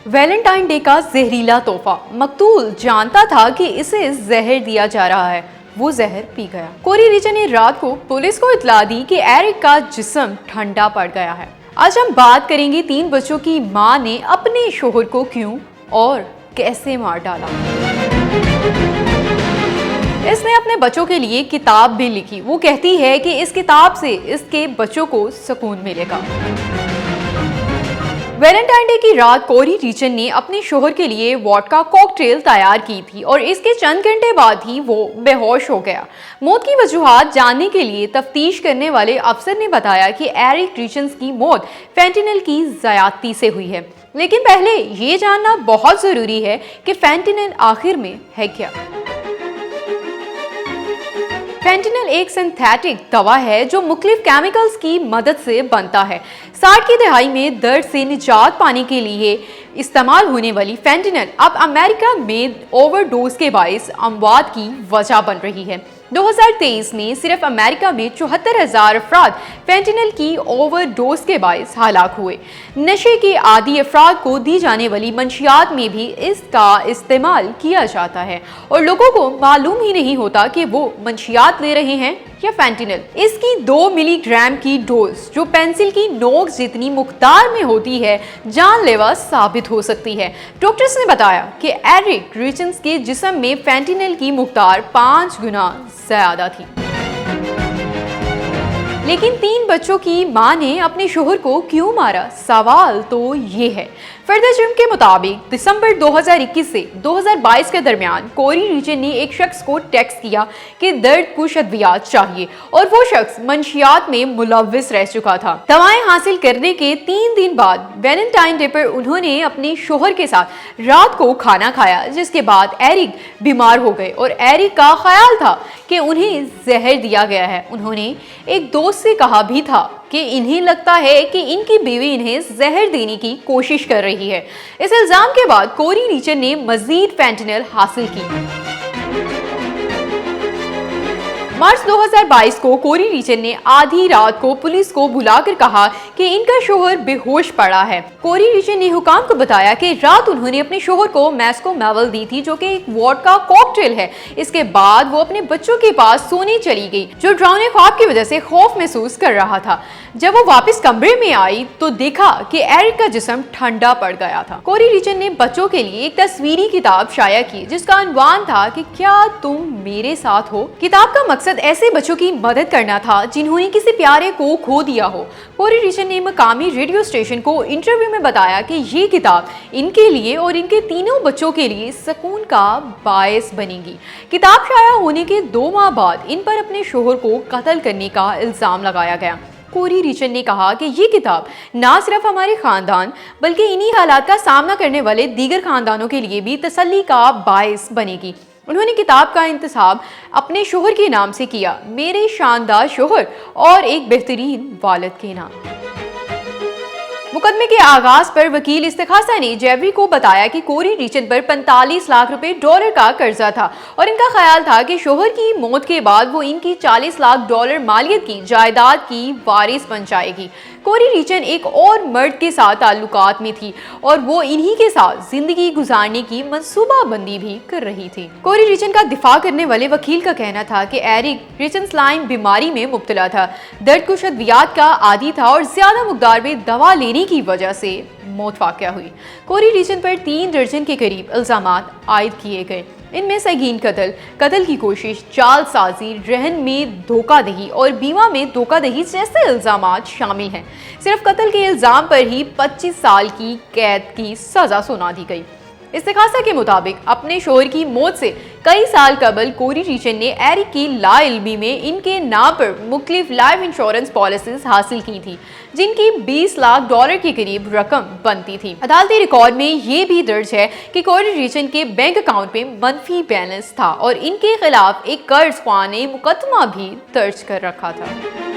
Valentine day का जहरीला तोहफा। मकतूल जानता था कि इसे जहर दिया जा रहा है, वो जहर पी गया। कोरी रीचन ने रात को पुलिस को इत्तला दी कि एरिक का जिस्म ठंडा पड़ गया है। आज हम बात करेंगे 3 बच्चों की मां ने अपने शोहर को क्यों और कैसे मार डाला। इसने अपने बच्चों के लिए किताब भी लिखी। वो कहती है कि इस किताब से इसके बच्चों को सुकून मिलेगा। वैलेंटाइन डे की रात कोरी रीचन ने अपने शोहर के लिए वोडका कॉकटेल तैयार की थी और इसके चंद घंटे बाद ही वो बेहोश हो गया। मौत की वजूहात जानने के लिए तफ्तीश करने वाले अफसर ने बताया कि एरिक रीचन की मौत फेंटेनिल की ज़्यादती से हुई है। लेकिन पहले ये जानना बहुत ज़रूरी है कि फेंटेनिल आखिर में है क्या। फेंटेनिल एक सिंथेटिक दवा है जो मुख्तलिफ केमिकल्स की मदद से बनता है। 60 की दहाई में दर्द से निजात पाने के लिए इस्तेमाल होने वाली फेंटेनिल अब अमेरिका में ओवरडोज के बाइस अमवात की वजह बन रही है। 2023 में सिर्फ अमेरिका में 74,000 अफराद फेंटेनिल की ओवरडोज के बाइस हलाक हुए। नशे के आदी अफराद को दी जाने वाली मंशियात में भी इसका इस्तेमाल किया जाता है और लोगों को मालूम ही नहीं होता कि वो मंशियात ले रहे हैं या फेंटेनिल। इसकी 2 मिलीग्राम की डोज जो पेंसिल की नोक जितनी मुकदार में होती है जानलेवा साबित हो सकती है। डॉक्टर्स ने बताया कि एरिक रीचन के जिस्म में फेंटेनिल की मुकदार 5 गुना ज्यादा थी। लेकिन 3 बच्चों की मां ने अपने शोहर को क्यों मारा, सवाल तो ये है। फर्दर जुर्म के मुताबिक दिसंबर 2021 से 2022 के दरमियान कोरी रीचन ने एक शख्स को टेक्स्ट किया कि दर्द कुश अद्वियात चाहिए और वो शख्स मंशियात में मुलव्विस रह चुका था। दवाएं हासिल करने के 3 दिन बाद वैलेंटाइन डे पर उन्होंने अपने शोहर के साथ रात को खाना खाया, जिसके बाद एरिक बीमार हो गए और एरिक का ख्याल था कि उन्हें जहर दिया गया है। उन्होंने एक दोस्त से कहा भी था कि इन्हें लगता है कि इनकी बीवी इन्हें जहर देने की कोशिश कर रही है। इस इल्जाम के बाद कोरी रीचन ने मजीद फेंटेनिल हासिल की। मार्च 2022 को कोरी रीचन ने आधी रात को पुलिस को बुलाकर कहा कि इनका शोहर बेहोश पड़ा है। कोरी रीचन ने हुकाम को बताया कि रात उन्होंने अपने शोहर को मैस्को मेवल दी थी, जो कि एक वोडका कॉकटेल है। इसके बाद वो अपने बच्चों के पास सोने चली गई, जो डरावने ख्वाब की वजह से खौफ महसूस कर रहा था। जब वो वापस कमरे में आई तो देखा कि एरिक का जिस्म ठंडा पड़ गया था। कोरी रीचन ने बच्चों के लिए एक तस्वीरी किताब शाया की जिसका अनवान था कि क्या तुम मेरे साथ हो। किताब का मकसद ऐसे बच्चों की मदद करना था जिन्होंने किसी प्यारे को खो दिया हो। कोरी रीचन ने मकामी रेडियो स्टेशन को इंटरव्यू में बताया कि ये किताब इनके लिए और इनके तीनों बच्चों के लिए सुकून का बायस बनेगी। किताब शाया होने के 2 माह बाद इन पर अपने शोहर को कत्ल करने का इल्जाम लगाया गया। कोरी रीचन ने कहा कि ये किताब ना सिर्फ हमारे खानदान बल्कि इन्हीं हालात का सामना करने वाले दीगर खानदानों के लिए भी तसल्ली का बायस बनेगी। उन्होंने किताब का इंतखाब अपने शोहर के नाम से किया, मेरे शानदार शोहर और एक बेहतरीन वालिद के नाम। मुकदमे के आगाज पर वकील इस्तिखासा ने जेवरी को बताया कि कोरी रीचन पर 45 लाख रुपए डॉलर का कर्जा था और इनका ख्याल था कि शोहर की मौत के बाद वो इनकी 40 लाख डॉलर मालियत की जायदाद की वारिस बन जाएगी। कोरी रीचन एक और मर्द के साथ ताल्लुकात में थी और वो इन्हीं के साथ जिंदगी गुजारने की मंसूबाबंदी भी कर रही थी। कोरी रीचन का दिफा करने वाले वकील का कहना था कि एरिक रीचन बीमारी में मुब्तला था, दर्द कुश अद्वियात का आदी था और ज्यादा मुकदार में दवा लेने की वजह से मौत वाक़या हुई। कोरी रीचन पर 3 दर्जन के करीब इल्जामात आयद किए गए। इनमें संगीन कत्ल की कोशिश, जालसाजी, रहन में धोखाधड़ी और बीमा में धोखाधड़ी जैसे इल्जामात शामिल हैं। सिर्फ कत्ल के इल्जाम पर ही 25 साल की कैद की सजा सुना दी गई। इस्तिखासा के मुताबिक अपने शोहर की मौत से कई साल कबल कोरी रीचन ने एरिक की लाइल्मी में इनके नाम पर मुख्तलिफ लाइफ इंश्योरेंस पॉलिसीज हासिल की थी, जिनकी 20 लाख डॉलर के करीब रकम बनती थी। अदालती रिकॉर्ड में ये भी दर्ज है कि कोरी रीचन के बैंक अकाउंट में मनफी बैलेंस था और इनके खिलाफ एक कर्ज ख्वाह ने मुकदमा भी दर्ज कर रखा था।